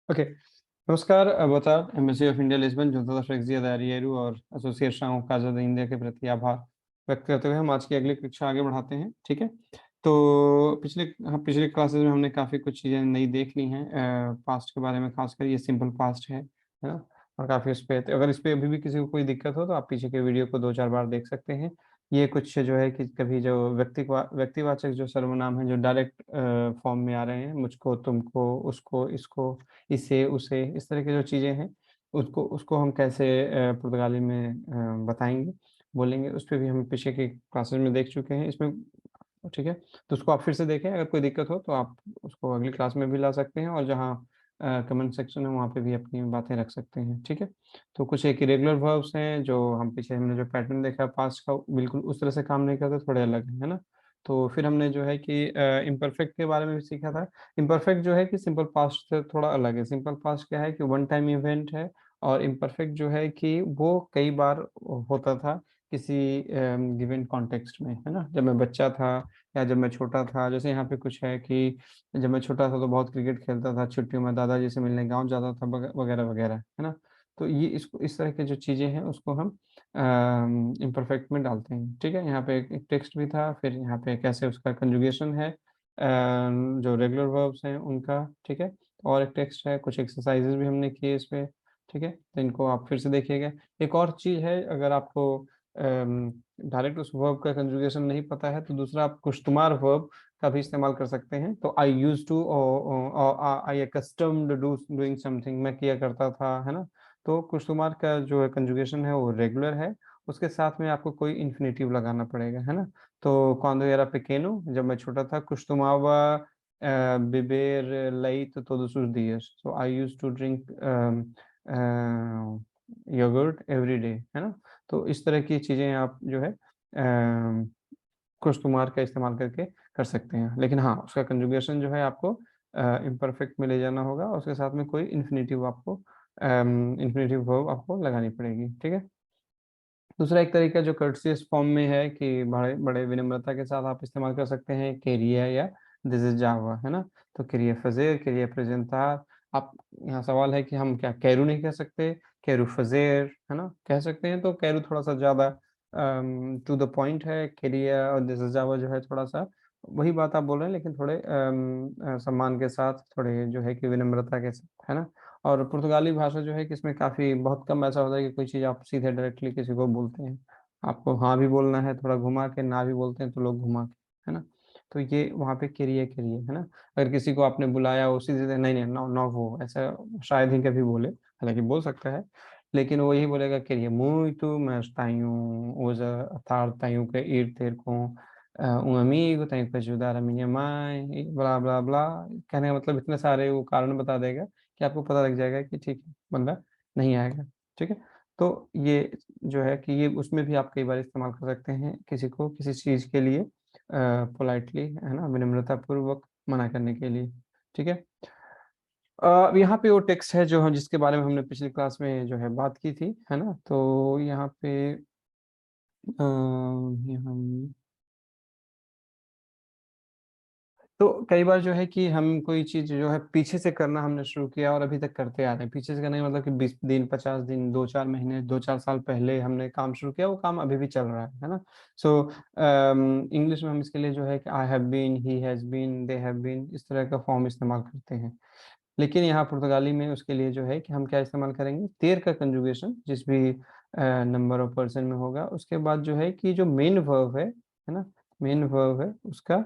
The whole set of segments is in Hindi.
ओके। नमस्कार, boa tarde. Embassy of India Lisbon junto da freguesia da Arieiro और एसोसिएशन काजा द इंडिया के प्रति आभार व्यक्त करते हुए हम आज की अगली कक्षा आगे बढ़ाते हैं। ठीक है। तो पिछली क्लासेस में हमने काफ़ी कुछ चीज़ें नई देख ली हैं, पास्ट के बारे में, खासकर ये सिंपल पास्ट है ना? और काफ़ी उस पे अगर इस पे अभी भी किसी को कोई दिक्कत हो तो आप पीछे के वीडियो को 2-4 बार देख सकते हैं। ये कुछ जो है कि कभी जो व्यक्तिवाचक जो सर्वनाम हैं जो डायरेक्ट फॉर्म में आ रहे हैं, मुझको, तुमको, उसको, इसको, इसे, उसे, इस तरह की जो चीज़ें हैं, उसको उसको हम कैसे पुर्तगाली में बताएँगे, बोलेंगे, उस पे भी हम पीछे की क्लासेस में देख चुके हैं। इसमें ठीक है, तो उसको आप फिर से देखें, अगर कोई दिक्कत हो तो आप उसको अगली क्लास में भी ला सकते हैं और जहाँ कमेंट सेक्शन है वहाँ पे भी अपनी बातें रख सकते हैं। ठीक है? तो कुछ एक इरेगुलर वर्ब्स हैं जो हम पीछे हमने जो पैटर्न देखा पास्ट का, बिल्कुल उस तरह से काम नहीं करते, थोड़े अलग हैं, है ना? तो फिर हमने जो है कि इम्परफेक्ट के बारे में भी सीखा था। इम्परफेक्ट जो है कि सिंपल पास्ट से थोड़ा अलग है। सिंपल पास्ट क्या है कि वन टाइम इवेंट है, और इम्परफेक्ट जो है कि वो कई बार होता था किसी गिवन कॉन्टेक्स्ट में, है ना? जब मैं बच्चा था या जब मैं छोटा था, जैसे यहाँ पे कुछ है कि जब मैं छोटा था तो बहुत क्रिकेट खेलता था, छुट्टियों में दादाजी से मिलने गाँव जाता था वगैरह-वगैरह, है ना? तो ये इसको इस तरह की जो चीज़ें हैं उसको हम इम्परफेक्ट में डालते हैं। ठीक है? यहाँ पे एक टेक्स्ट भी था, फिर यहाँ पे कैसे उसका कंजुगेशन है, जो रेगुलर वर्ब्स हैं उनका, ठीक है? और एक टेक्स्ट है, कुछ एक्सरसाइज़ेज़ भी हमने किए इसपे, ठीक है? तो इनको आप फिर से देखिएगा। एक और चीज़ है, अगर आपको डायरेक्ट उस वर्ब का कंजुगेशन नहीं पता है तो दूसरा आप कुछ-तुमार वर्ब का भी इस्तेमाल कर सकते हैं। तो I used to I accustomed doing something, मैं किया करता था, है ना? तो कुछ-तुमार का जो कंजुगेशन है वो रेगुलर है, उसके साथ में आपको कोई इन्फिनिटिव लगाना पड़ेगा, है ना? तो क्वांडो एरा पेकेनो, जब मैं छोटा था, costumava beber leite todos os dias। So I used to drink yoghurt every day, है ना? तो इस तरह की चीज़ें आप जो है कुछ-तुमार का इस्तेमाल करके कर सकते हैं। लेकिन हाँ, उसका कंजुगेशन जो है आपको इम्परफेक्ट में ले जाना होगा, और उसके साथ में कोई इन्फिनिटिव वर्ब आपको लगानी पड़ेगी, ठीक है? दूसरा एक तरीका जो कर्टसियस फॉर्म में है कि बड़े बड़े विनम्रता के साथ आप इस्तेमाल कर सकते हैं, quería या दिस इज़ जावा, है ना? तो quería fazer, quería apresentar। आप यहाँ सवाल है कि हम क्या quero नहीं कह सकते, quero fazer, है ना? कह सकते हैं, तो quero थोड़ा-सा ज़्यादा टू द पॉइंट है, quería और दिस इज़ जावा जो है थोड़ा-सा वही बात आप बोल रहे हैं, लेकिन थोड़े सम्मान के साथ, थोड़े जो है कि विनम्रता के साथ, है ना? और पुर्तगाली भाषा जो है कि इसमें काफ़ी बहुत कम ऐसा होता है कि कोई चीज़ आप सीधे डायरेक्टली किसी को बोलते हैं। आपको हाँ भी बोलना है, थोड़ा घुमा के, ना भी बोलते हैं तो लोग घुमा के, है ना? तो ये वहाँ पे करिए, है ना? अगर किसी को आपने बुलाया, वो सीधे नहीं, नो नो वो, ऐसा शायद ही कभी बोले, हालाँकि बोल सकता है, लेकिन वो यही बोलेगा करिए muito, mas tenho hoje à tarde tenho que ir ter com amigo, tenho que ajudar a minha mãe, e ब्ला, ब्ला, ब्ला। कहने का मतलब इतने सारे वो कारण बता देगा कि आपको पता लग जाएगा कि ठीक है, बंदा नहीं आएगा, ठीक है? तो ये जो है कि ये उसमें भी आप कई बार इस्तेमाल कर सकते हैं किसी को किसी चीज़ के लिए पोलाइटली, है ना? विनम्रतापूर्वक मना करने के लिए, ठीक है? यहाँ पे वो टेक्स्ट है जो हम जिसके बारे में हमने पिछली क्लास में जो है बात की थी, है ना? तो यहाँ पे यहाँ तो कई बार जो है कि हम कोई चीज़ जो है पीछे से करना हमने शुरू किया और अभी तक करते आ रहे हैं। पीछे से करने का मतलब कि 20 दिन, 50 दिन, 2-4 महीने, 2-4 साल पहले हमने काम शुरू किया, वो काम अभी भी चल रहा है ना? सो इंग्लिश में हम इसके लिए जो है कि I have been, he has been, they have been, इस तरह का फॉर्म इस्तेमाल करते हैं। लेकिन यहाँ पुर्तगाली में उसके लिए जो है कि हम क्या इस्तेमाल करेंगे, देर का कंजुगेशन जिस भी नंबर ऑफ पर्सन में होगा, उसके बाद जो है कि जो मेन वर्ब है ना? मेन वर्ब है उसका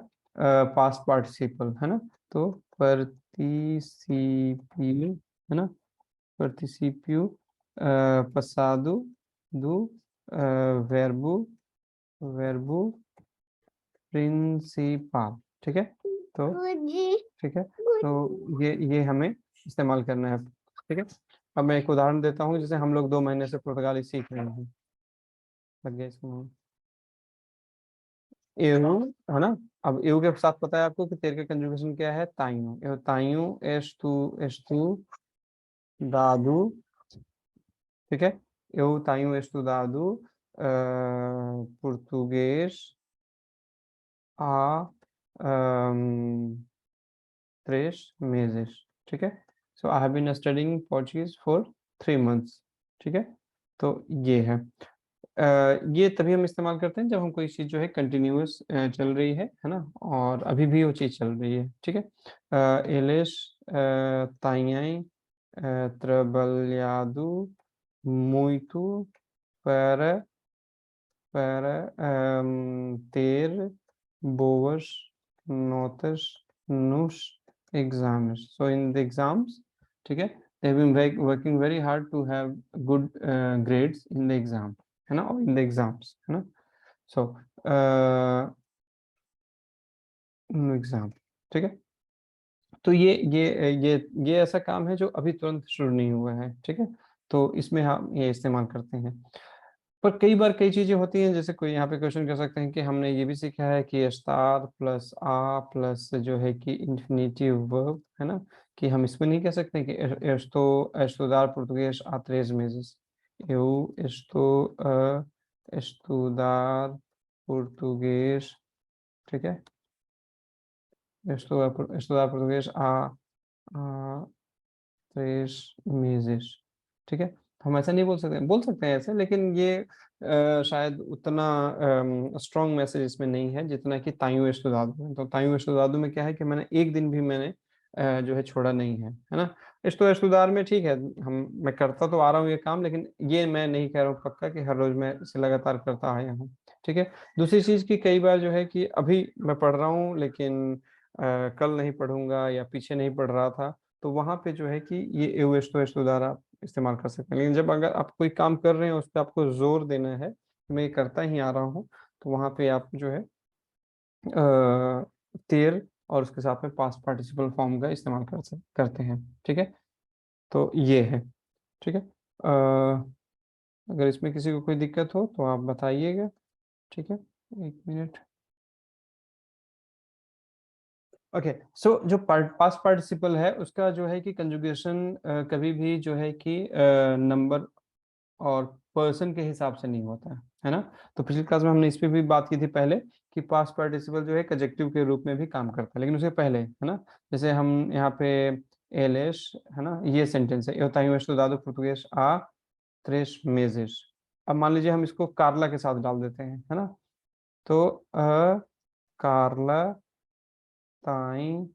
पास्ट पार्टिसिपल, है ना? तो participio, है ना? participio passado do verbo verbo principal, ठीक है? तो ठीक है? तो ये हमें इस्तेमाल करना है, ठीक है? अब मैं एक उदाहरण देता हूँ, जैसे हम लोग 2 महीने से पुर्तगाली सीख रहे हैं। लग गया इसको। एहू, है ना? अब एहू के साथ पता है आपको कि तेरे का कंजुगेशन क्या है? ताइयो। Eu tenho, és tu, dado, ठीक है? Eu tenho estudado português há 3 meses, ठीक है? So I have been studying Portuguese for 3 months। ठीक है, तो ये है। ये तभी हम इस्तेमाल करते हैं जब हम कोई चीज़ जो है कंटिन्यूअस चल रही है ना, और अभी भी वो चीज़ चल रही है। ठीक है, Alice ताइयाई trabalhado muito para ter boas notas nos exames. So in the exams, ठीक है, they've been working very hard to have good grades in the exam, है ना, or in the exams, है ना। So एग्जाम, ठीक है। तो ये ऐसा काम है जो अभी तुरंत शुरू नहीं हुआ है। ठीक है, तो इसमें हम ये इस्तेमाल करते हैं। पर कई बार कई चीजें होती हैं, जैसे कोई यहाँ पे क्वेश्चन कर सकते हैं कि हमने ये भी सीखा है कि स्टार प्लस आ प्लस जो है कि इंफिनिटिव वर्ब, है ना, कि हम इसमें नहीं कह सकते कि estudar português há 3 meses। eu estou a estudar português, ठीक है, estudar português há 3 meses। ठीक है, हम ऐसा नहीं बोल सकते हैं ऐसे, लेकिन ये शायद उतना स्ट्रॉन्ग मैसेज इसमें नहीं है जितना कि ताइयो एस्टुदादो में। तो ताइयो एस्टुदादो में क्या है कि मैंने एक दिन भी मैंने जो है छोड़ा नहीं है ना। एस्टुदार में ठीक है, मैं करता तो आ रहा हूँ ये काम, लेकिन ये मैं नहीं कह रहा हूँ पक्का कि हर रोज मैं इसे लगातार करता आया हूँ। ठीक है, दूसरी चीज की कई बार जो है कि अभी मैं पढ़ रहा हूँ, लेकिन कल नहीं पढ़ूंगा या पीछे नहीं पढ़ रहा था, तो वहां पे जो है कि ये eu esto estudar आप इस्तेमाल कर सकते हैं। लेकिन जब अगर आप कोई काम कर रहे हैं, उस पर आपको जोर देना है कि मैं ये करता ही आ रहा हूँ, तो वहां पे आप जो है तेर और उसके साथ में पास्ट पार्टिसिपल फॉर्म का इस्तेमाल करते हैं। ठीक है, तो ये है। ठीक है, अगर इसमें किसी को कोई दिक्कत हो तो आप बताइएगा। ठीक है, 1 मिनट। ओके, सो जो पास्ट पार्टिसिपल है उसका जो है कि कंजुगेशन कभी भी जो है कि नंबर और पर्सन के हिसाब से नहीं होता है ना। तो पिछली क्लास में हमने इस पे भी बात की थी पहले कि पास्ट पार्टिसिपल जो है एडजेक्टिव के रूप में भी काम करता है, लेकिन उसके पहले, है ना। जैसे हम यहाँ पे एलेस, है ना, ये सेंटेंस है, eu tenho estudado português há 3 meses। अब मान लीजिए हम इसको कार्ला के साथ डाल देते हैं, है ना। तो कार्ला tem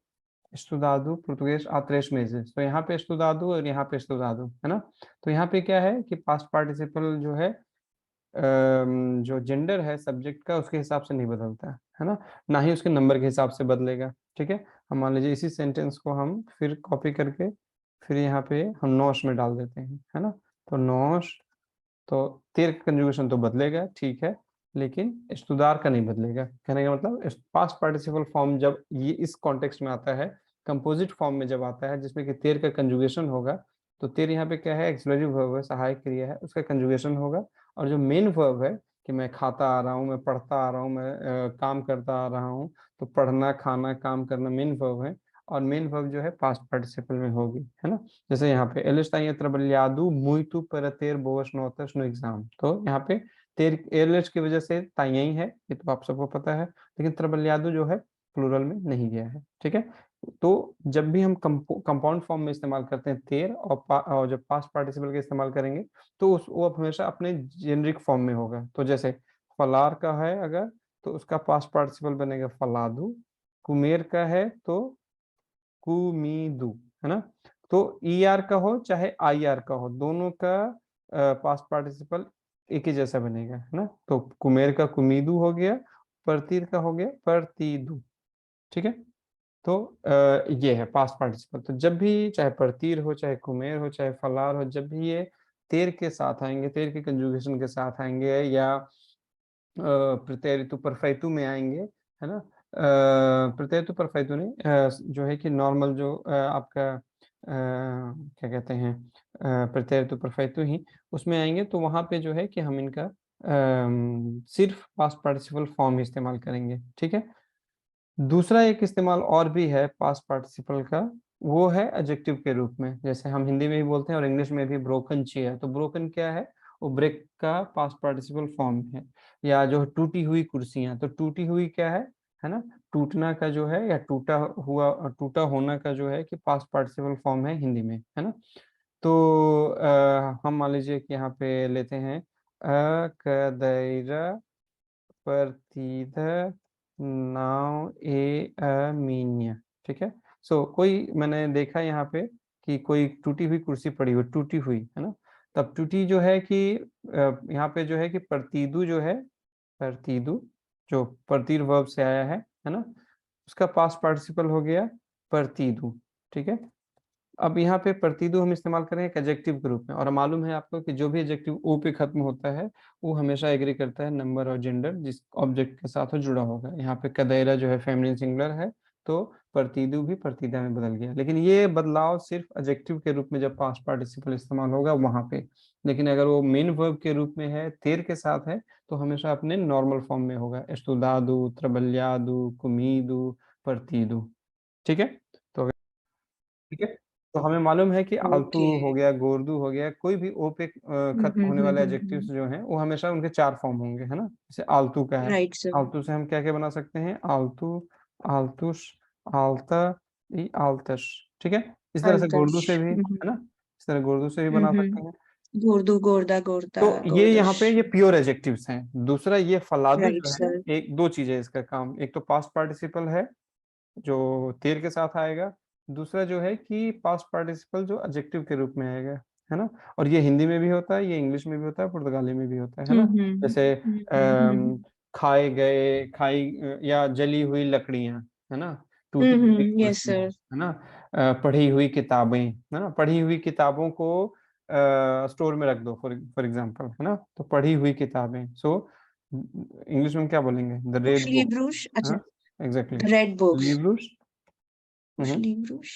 estudado português há 3 meses। तो यहाँ पे estudado और यहाँ पे estudado, है ना। तो यहाँ पे क्या है कि पास्ट पार्टिसिपल जो है जो जेंडर है सब्जेक्ट का, उसके हिसाब से नहीं बदलता है ना, ना ही उसके नंबर के हिसाब से बदलेगा। ठीक है, हम मान लीजिए इसी सेंटेंस को हम फिर कॉपी करके फिर यहाँ पे हम नौश में डाल देते हैं, है ना। तो नौश, तो तेर का कंजुगेशन तो बदलेगा, ठीक है, लेकिन इस्तुदार का नहीं बदलेगा। कहने का मतलब पास्ट पार्टिसिपल फॉर्म जब ये इस कॉन्टेक्स्ट में आता है, कंपोजिट फॉर्म में जब आता है जिसमें कि तेर का कंजुगेशन होगा, तो तेर यहाँ पे क्या है, एक्सिलरी वर्ब है, सहायक क्रिया है, उसका कंजुगेशन होगा। और जो मेन वर्ब है कि मैं खाता आ रहा हूँ, मैं पढ़ता आ रहा हूँ, मैं काम करता आ रहा हूँ, तो पढ़ना, खाना, काम करना मेन वर्ब है, और मेन वर्ब जो है पास्ट पार्टिसिपल में होगी, है ना। जैसे यहाँ पे eles têm trabalhado muito para ter boas notas no exam। तो यहाँ पे तेर eles की वजह से ताइयाई है, ये तो आप सबको पता है, लेकिन trabalhado जो है प्लूरल में नहीं गया है। ठीक है, तो जब भी हम कंपाउंड फॉर्म में इस्तेमाल करते हैं तेर, और जब पास्ट पार्टिसिपल का इस्तेमाल करेंगे तो वो हमेशा अपने जेनरिक फॉर्म में होगा। तो जैसे फलार का है अगर, तो उसका पास्ट पार्टिसिपल बनेगा फलादू। कुमेर का है तो कुमीदू, है ना। तो ई आर का हो चाहे आई आर का हो, दोनों का पास्ट पार्टिसिपल एक ही जैसा बनेगा, है ना। तो कुमेर का कुमीदू हो गया, परतीर का हो गया परतीदू। ठीक है, तो ये है पास्ट पार्टिसिपल। तो जब भी चाहे परतीर हो, चाहे कुमेर हो, चाहे फलार हो, जब भी ये तेर के साथ आएंगे, तेर के कंजुगेशन के साथ आएंगे, या प्रत्यय परफेक्टू में आएंगे, है ना। प्रत्यय परफेक्टू नहीं, जो है कि नॉर्मल जो आपका क्या कहते हैं, प्रत्यय परफेक्टू ही उसमें आएंगे, तो वहां पे जो है कि हम इनका सिर्फ पास्ट पार्टिसिपल फॉर्म इस्तेमाल करेंगे। ठीक है, दूसरा एक इस्तेमाल और भी है पास्ट पार्टिसिपल का, वो है एडजेक्टिव के रूप में। जैसे हम हिंदी में भी बोलते हैं और इंग्लिश में भी ब्रोकन चेयर। तो ब्रोकन क्या है, वो ब्रेक का पास्ट पार्टिसिपल फॉर्म है। या जो टूटी हुई कुर्सियां, तो टूटी हुई क्या है है ना, टूटना का जो है या टूटा होना का जो है कि पास्ट पार्टिसिपल फॉर्म है हिंदी में, है ना। तो हम मान लीजिए कि यहाँ पे लेते हैं कदैरा परतीद नाव ए अमीन्य, ठीक है। सो कोई मैंने देखा यहाँ पे कि कोई टूटी हुई कुर्सी पड़ी हुई, टूटी हुई, है ना। तब टूटी जो है कि यहाँ पे जो है कि परतीदु जो है, परतीदु जो परतीर वर्ब से आया है ना, उसका पास्ट पार्टिसिपल हो गया परतीदु, ठीक है। अब यहाँ पे प्रतिदु हम इस्तेमाल करें एक एडजेक्टिव के रूप में, और मालूम है आपको कि जो भी एडजेक्टिव ओ पे खत्म होता है वो हमेशा एग्री करता है नंबर और जेंडर जिस ऑब्जेक्ट के साथ वो जुड़ा होगा। यहाँ पे कदैरा जो है फेमिनिन सिंगुलर है, तो प्रतिदु भी प्रतिदा में बदल गया। लेकिन ये बदलाव सिर्फ एडजेक्टिव के रूप में जब पास्ट पार्टिसिपल इस्तेमाल होगा वहां पे, लेकिन अगर वो मेन वर्ब के रूप में है, तेर के साथ है, तो हमेशा अपने नॉर्मल फॉर्म में होगा, एस्तुदादु, त्रबल्यादु, कुमीदु, प्रतिदु, ठीक है। तो ठीक है, तो हमें मालूम है कि आलतू ओके। हो गया, गोरदू हो गया, कोई भी ओ पे खत्म होने वाले एडजेक्टिव्स जो हैं वो हमेशा उनके 4 फॉर्म होंगे, है ना। जैसे आलतू का है, राइट सर। आलतू से हम क्या क्या बना सकते हैं, आलतू, आलतुश, आलता, आलतश, ठीक है। इस तरह से अल्दश। गोरदू से भी, है ना, इस तरह गोरदू से भी बना सकते हैं। गोरदू, गोरदा, गोरदा, तो ये यहाँ गोरदश। पे ये प्योर एडजेक्टिव्स हैं। दूसरा ये फलादू राइट जो है, सर। एक दो चीजें इसका काम, एक तो पास्ट पार्टिसिपल है जो तेर के साथ आएगा, दूसरा जो है कि पास्ट पार्टिसिपल जो एडजेक्टिव के रूप में आएगा, है ना। और ये हिंदी में भी होता है, ये इंग्लिश में भी होता है, पुर्तगाली में भी होता है ना। जैसे खाए गए, खाई या जली हुई लकड़ियां, है ना, टूटी हुई यस कुर्सियां, सर। है ना, पढ़ी हुई किताबें, है ना, पढ़ी हुई किताबों को स्टोर में रख दो, फॉर एग्जांपल, है ना। तो पढ़ी हुई किताबें, सो इंग्लिश में क्या बोलेंगे, द उश रेड बुक, लिब्रुश, अच्छा। हाँ, एग्जैक्टली, रेड बुक्स। लिब्रुस, उश लिब्रुश।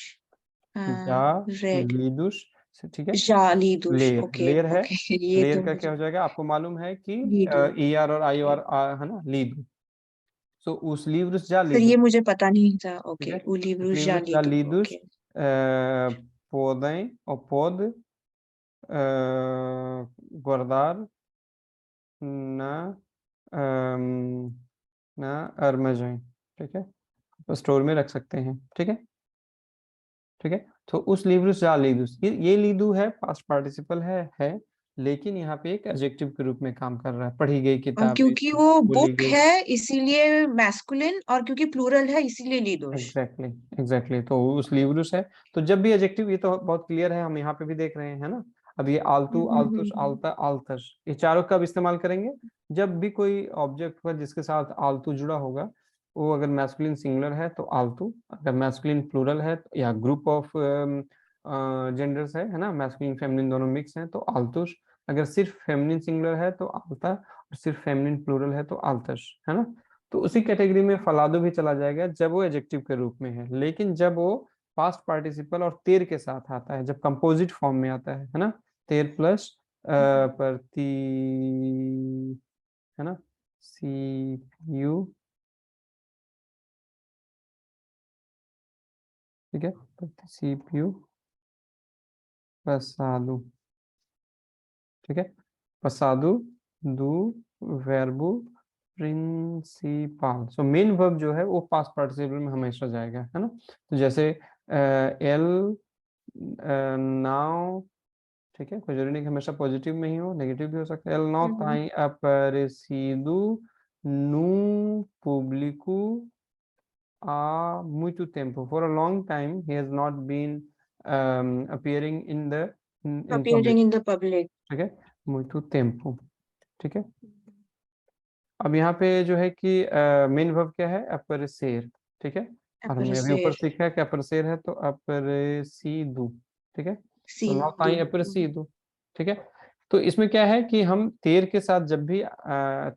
या रेड। लीदुस, ठीक है। जालीदुश, लेर, ओके लेर है, ओके। ये लेर तो का क्या मुझे। हो जाएगा, आपको मालूम है कि लीडू। ई आर और आई और है ना, लीदु। सो उस लिब्रुस जा सर लीदुस, ये मुझे पता नहीं था, ठीक ओके। है, उस उलिब्रुश लिब्रुस जा जालीदू, लीदुस, ओके। पौधें और पौध, गुरदार, न न अरमजाई, ठीक है, तो स्टोर में रख सकते हैं, ठीक है, ठीक है। तो उस लिब्रुस या लीदुस, ये लीदू है, पास्ट पार्टिसिपल है, लेकिन यहाँ पे एक एडजेक्टिव के रूप में काम कर रहा है। पढ़ी गई किताबें, क्योंकि वो बोली बुक गई, है इसीलिए मैस्कुलिन, और क्योंकि प्लूरल है इसीलिए लीदोष। एग्जैक्टली, एग्जैक्टली, तो उस लिब्रुस है। तो जब भी एडजेक्टिव, ये तो बहुत क्लियर है, हम यहाँ पे भी देख रहे हैं, है ना। अब ये आलतू, आलतुस, आलता, आलतश, ये चारों कब इस्तेमाल करेंगे, जब भी कोई ऑब्जेक्ट होगा जिसके साथ आलतू जुड़ा होगा, वो अगर मैस्कुलिन सिंगुलर है तो आलतू, अगर मैस्कुलिन प्लूरल है या ग्रुप ऑफ जेंडर्स है ना, मैस्कुलिन फेमिनिन दोनों मिक्स हैं तो आलतुश, अगर सिर्फ फेमिनिन सिंगुलर है तो आलता, और सिर्फ फेमिनिन प्लूरल है तो आलतश, है ना। तो उसी कैटेगरी में फलादो भी चला जाएगा जब वो एडजेक्टिव के रूप में है। लेकिन जब वो पास्ट पार्टिसिपल और तेर के साथ आता है, जब कंपोजिट फॉर्म में आता है ना, तेर प्लस प्रति, है ना, सी यू, ठीक है, प्रति सी यू पसादू, ठीक है, पसादू दू वेर्बू प्रिंसिपल। सो मेन वर्ब जो है वो पास्ट पार्टिसिपल में हमेशा जाएगा, है ना। तो जैसे एल नाउ, ठीक है, कोई जरूरी नहीं कि हमेशा पॉजिटिव में ही हो, नेगेटिव भी हो सकता है। एल नाउ ताई aparecido no público há muito tempo, for a long time he has not been appearing in the in public, appearing in the public. ठीक है, muito tempo, ठीक है। अब यहाँ पे जो है कि मेन वर्ब क्या है, aparecer, ठीक है, और हमने अभी ऊपर अपेरेसेर। सीखा है कि aparecer है तो aparecido, ठीक है, तो नाउ सीधू। ताई aparecido, ठीक है। तो इसमें क्या है कि हम तेर के साथ जब भी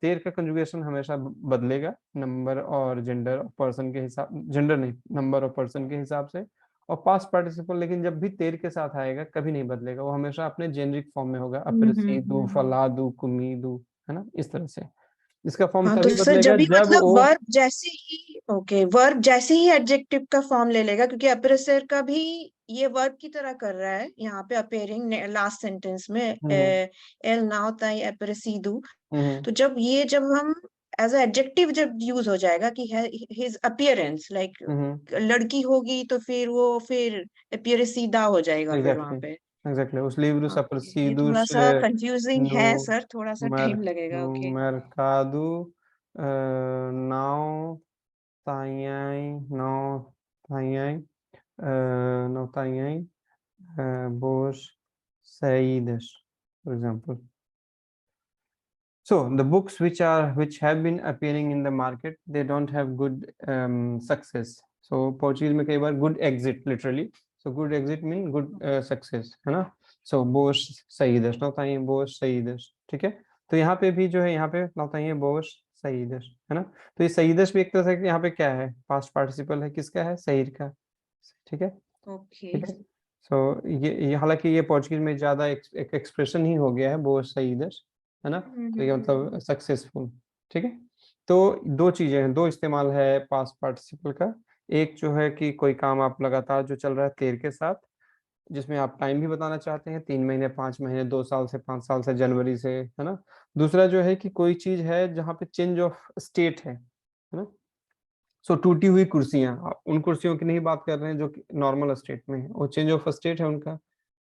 तेर का कंजुगेशन हमेशा बदलेगा नंबर और जेंडर और पर्सन के हिसाब, जेंडर नहीं, नंबर और पर्सन के हिसाब से, और पास्ट पार्टिसिपल लेकिन जब भी तेर के साथ आएगा कभी नहीं बदलेगा, वो हमेशा अपने जेनरिक फॉर्म में होगा, अप्रसीदु, फलादु, कुमीदु, है ना, इस तरह से। इसका फॉर्म हाँ तो तभी सर बदलेगा जब भी जब मतलब वो, वर्ब जैसे ही, ओके, वर्ब जैसे ही एडजेक्टिव का फॉर्म ले लेगा, क्योंकि अपेरेसेर का भी ये वर्ब की तरह कर रहा है यहाँ पे, अपेयरिंग लास्ट सेंटेंस में, हम्म एल नाउ ताई अपेरेसीदू। हम्म तो जब हम एज एडजेक्टिव जब यूज हो जाएगा कि हिज अपीयरेंस लाइक लड़की होगी तो फिर वो फिर अपीयरेंस सीधा हो जाएगा फिर वहां एग्जैक्टली पे। एग्जैक्टली उस livros ओके, ये थोड़ा aparecidos सा कंफ्यूजिंग no है सर, थोड़ा सा mer टाइम लगेगा। no okay. mercado não têm não têm não têm boas saídas, for example. So the books which have been appearing in the market, they don't have good success. So Portuguese में कई बार good exit literally. So good exit mean good success, है ना? So boas saídas, não têm boas saídas, ठीक है? तो यहाँ पे भी जो है यहाँ पे não têm boas saídas, है ना? तो ये saídas भी एक तरह से यहाँ पे क्या है? Past participle है, किसका है? सईद का, ठीक है? ओके। ठीक है। सो ये हालांकि ये पोर्चुगीज में ज्यादा एक एक्सप्रेशन ही हो गया है बोस सईदस, है ना? तो ये मतलब सक्सेसफुल, ठीक है। तो दो चीजें हैं, दो इस्तेमाल है पास्ट पार्टिसिपल का। एक जो है कि कोई काम आप लगातार जो चल रहा है तेर के साथ, जिसमें आप टाइम भी बताना चाहते हैं 3 महीने 5 महीने 2 साल से 5 साल से जनवरी से, है ना? दूसरा जो है कि कोई चीज है जहाँ पे चेंज ऑफ स्टेट है ना? सो टूटी हुई कुर्सियां, आप उन कुर्सियों की नहीं बात कर रहे हैं जो कि नॉर्मल स्टेट में है, वो चेंज ऑफ स्टेट है उनका,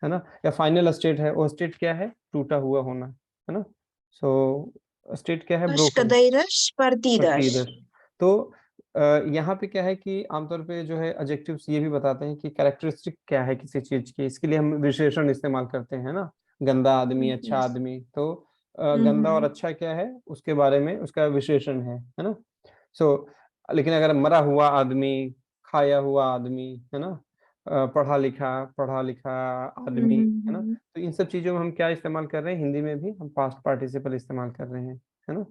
है ना? या फाइनल स्टेट है, वो स्टेट क्या है? टूटा हुआ होना, है ना? सो स्टेट क्या है? As broken, cadeiras partidas. प्रतिदर। तो यहाँ पे क्या है कि आमतौर पे जो है एडजेक्टिव्स ये भी बताते हैं कि कैरेक्टरिस्टिक क्या है किसी चीज की, इसके लिए हम विशेषण इस्तेमाल करते हैं ना, गंदा आदमी, अच्छा Yes. आदमी। तो गंदा और अच्छा क्या है उसके बारे में उसका विशेषण है ना? सो लेकिन अगर मरा हुआ आदमी, खाया हुआ आदमी, है ना? पढ़ा लिखा आदमी, है ना? तो इन सब चीजों में हम क्या इस्तेमाल कर रहे हैं? हिंदी में भी हम पास्ट पार्टिसिपल इस्तेमाल कर रहे हैं, है ना?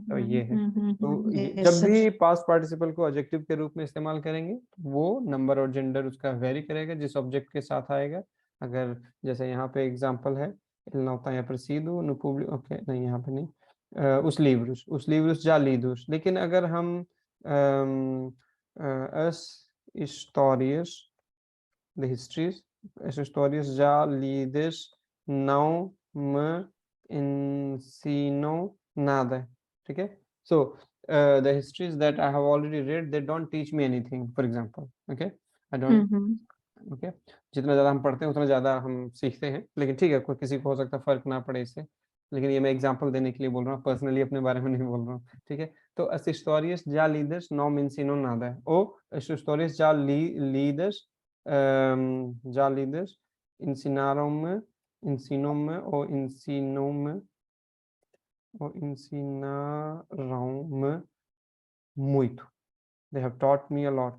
तो ये है। तो ये जब Yes. भी पास्ट पार्टिसिपल को एडजेक्टिव के रूप में इस्तेमाल करेंगे, वो नंबर और जेंडर उसका वेरी करेगा जिस ऑब्जेक्ट के साथ आएगा। अगर जैसे यहाँ पे एग्जांपल है, ele não tem aparecido no público, okay नहीं यहाँ पे नहीं, os livros já lidos। लेकिन अगर हम as histórias de histories, as histórias já lidas não me ensinam nada, ठीक है? So the histories that I have already read, they don't teach me anything, for example, okay? I don't, okay? जितना ज़्यादा हम पढ़ते हैं उतना ज़्यादा हम सीखते हैं, लेकिन ठीक है, कोई किसी को हो सकता है फर्क ना पड़े इससे, लेकिन ये मैं एग्जांपल देने के लिए बोल रहा हूँ, पर्सनली अपने बारे में नहीं बोल रहा हूँ, ठीक है? तो as histórias já lidas não me ensinam nada, ou as histórias lidas já lidas ensinam-me ou ensinaram-me muito, they have taught me a lot,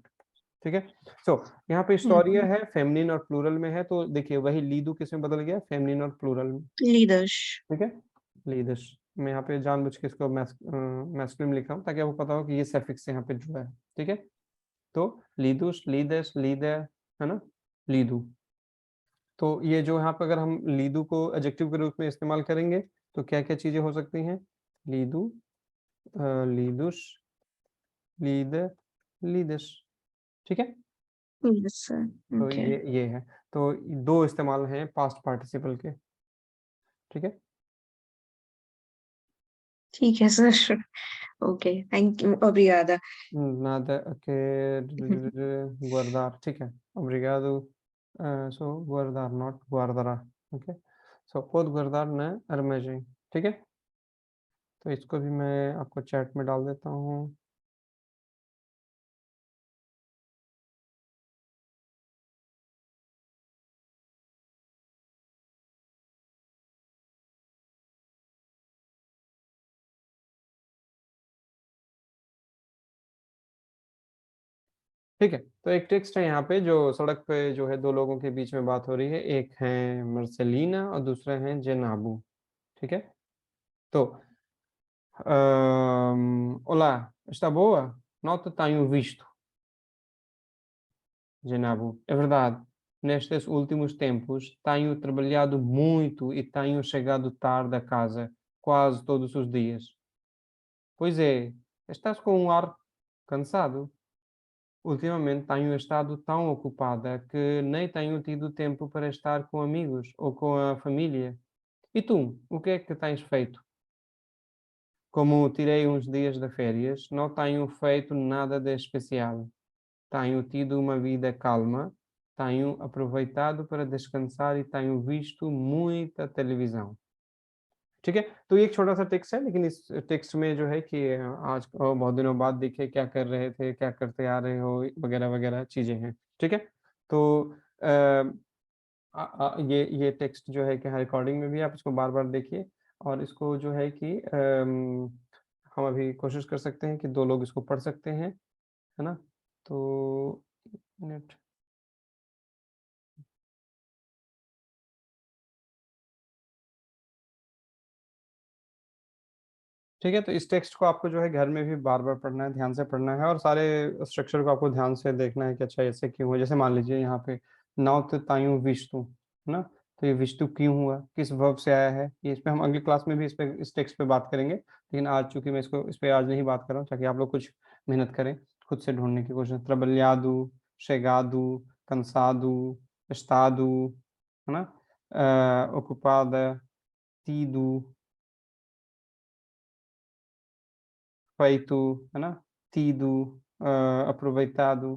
ठीक है? सो यहाँ पे हिस्टोरिया है, फेमिनिन और प्लूरल में है, तो देखिए वही लीदू किस में बदल गया? फेमिनिन और प्लूरल में, Leaders. ठीक है? लीदर्स, मैं यहाँ पे जानबूझ के इसको मैस्कुलिन लिखा हूँ ताकि आपको पता हो कि ये सफिक्स यहाँ पे जुड़ा है, ठीक है? तो लीदुस, लीदस, लीदर, है ना? लीदू। तो ये जो यहाँ पे अगर हम लीदू को एडजेक्टिव के रूप में इस्तेमाल करेंगे तो क्या-क्या चीजें हो सकती हैं? लीदू, लीदुस, लीदर, लीदस, ठीक है? Yes, sir. तो Okay. ये है। तो दो इस्तेमाल हैं पास्ट पार्टिसिपल के, ठीक है? ठीक है sir. Okay, thank you, obrigada. Nada que guardar, ठीक है? Obrigado, so guardar not guardará, okay? So pode guardar na armazém, ठीक है? तो इसको भी मैं आपको चैट में डाल देता हूँ। ठीक है, तो एक टेक्स्ट है यहाँ पे जो सड़क पे जो है दो लोगों के बीच में बात हो रही है, एक है मार्सेलिना और दूसरा है जेनाबू, ठीक है? तो olá, está boa? Não te tenho visto, Genabu. É verdade, nestes últimos tempos tenho trabalhado muito e tenho chegado tarde a casa, quase todos os dias. Pois é, estás com um ar cansado? Ultimamente tenho estado tão ocupada que nem tenho tido tempo para estar com amigos ou com a família. E tu, o que é que tens feito? Como tirei uns dias de férias, não tenho feito nada de especial. Tenho tido uma vida calma, tenho aproveitado para descansar e tenho visto muita televisão। ठीक है? तो ये एक छोटा-सा टेक्स्ट है, लेकिन इस टेक्स्ट में जो है कि आज बहुत दिनों बाद देखे क्या कर रहे थे, क्या करते आ रहे हो, वगैरह-वगैरह चीज़ें हैं। ठीक है? तो ये टेक्स्ट जो है कि हाँ, रिकॉर्डिंग में भी आप इसको बार-बार देखिए और इसको जो है कि हम अभी कोशिश कर सकते हैं कि 2 लोग इसको पढ़ सकते हैं, है ना? तो मिनट ठीक है, तो इस टेक्स्ट को आपको जो है घर में भी बार-बार पढ़ना है, ध्यान से पढ़ना है और सारे स्ट्रक्चर को आपको ध्यान से देखना है कि अच्छा ऐसे क्यों हुआ? जैसे मान लीजिए यहाँ पे "नाउ तायू विश-तू" है ना? तो ये विश-तू क्यों हुआ? किस वर्ब से आया है? ये इस पे हम अगली क्लास में भी इस टेक्स्ट पे बात करेंगे। लेकिन आज चूँकि मैं इस पे आज नहीं बात कर रहा हूँ ताकि आप लोग कुछ मेहनत करें, खुद से ढूँढने की कोशिश trabalhado, chegado, cansado, estado, है ना? ocupada, tido, feito, है ना? tido, aproveitado,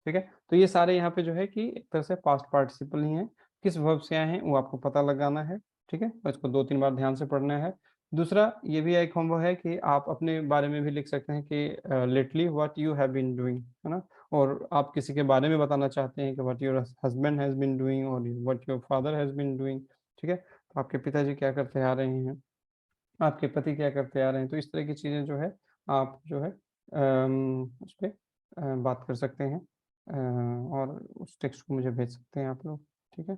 ठीक है? तो ये सारे यहाँ पे जो है कि एक तरह से पास्ट पार्टिसिपल ही हैं। किस वर्ब से आए हैं वो आपको पता लगाना है, ठीक है? और इसको 2-3 बार ध्यान से पढ़ना है। दूसरा ये भी एक होमवर्क है कि आप अपने बारे में भी लिख सकते हैं कि lately what you have been doing, है ना? और आप किसी के बारे में बताना चाहते हैं कि what your husband has been doing और what your father has been doing, ठीक है? तो आपके पिताजी क्या करते आ रहे हैं? आपके पति क्या करते आ रहे हैं? तो इस तरह की चीज़ें जो है आप जो है उसपे बात कर सकते हैं और उस टेक्स्ट को मुझे भेज सकते हैं आप लोग, ठीक है?